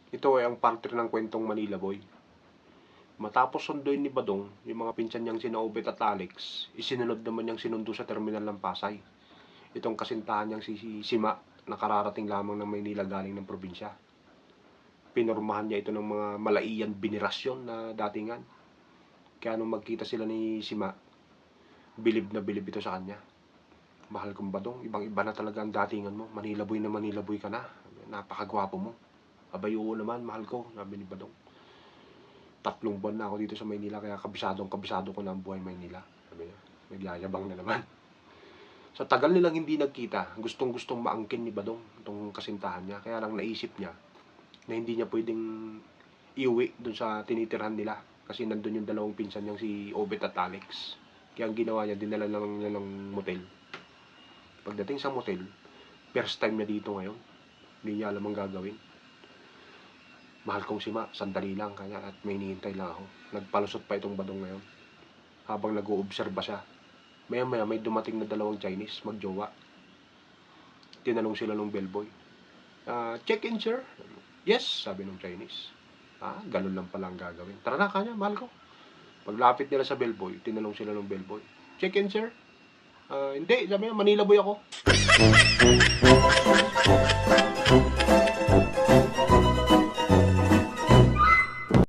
Ito ay ang parte ng kwentong Manila Boy. Matapos sunduin ni Badong yung mga pinsan niyang sina Obet at Alex, isinunod naman niyang sinundo sa terminal ng Pasay. Itong kasintahan niyang si Sima na kararating lamang ng Maynila galing ng probinsya. Pinormahan niya ito ng mga malaiyan binirasyon na datingan. Kaya nung magkita sila ni Sima, bilib na bilib ito sa kanya. Mahal kong Badong, ibang iba na talaga ang datingan mo. Manila Boy ka na. Napakagwapo mo. Abay, oo naman, mahal ko, sabi ni Badong. 3 buwan na ako dito sa Maynila, kaya kabisado ko na ang buhay Maynila. Sabi niya, nagyayabang na naman. Sa tagal nilang hindi nagkita, gustong-gustong maangkin ni Badong itong kasintahan niya. Kaya lang naisip niya na hindi niya pwedeng iuwi dun sa tinitirhan nila. Kasi nandun yung dalawang pinsan niyang si Obet at Alex. Kaya ang ginawa niya, dinala lang niya ng motel. Pagdating sa motel, first time niya dito ngayon. Hindi niya alam ang gagawin. Mahal kong Sima, sandali lang kaya at may hinihintay lang ako. Nagpalusot pa itong Badong ngayon. Habang nag-uobserba siya, maya-maya may dumating na dalawang Chinese, magjowa. Tinanong sila ng bellboy. Check-in, sir? Yes, sabi ng Chinese. Ganun lang pala ang gagawin. Tara na, kanya, mahal ko. Paglapit nila sa bellboy, tinanong sila ng bellboy. Check-in, sir? Hindi, sabi niya, Manila Boy ako.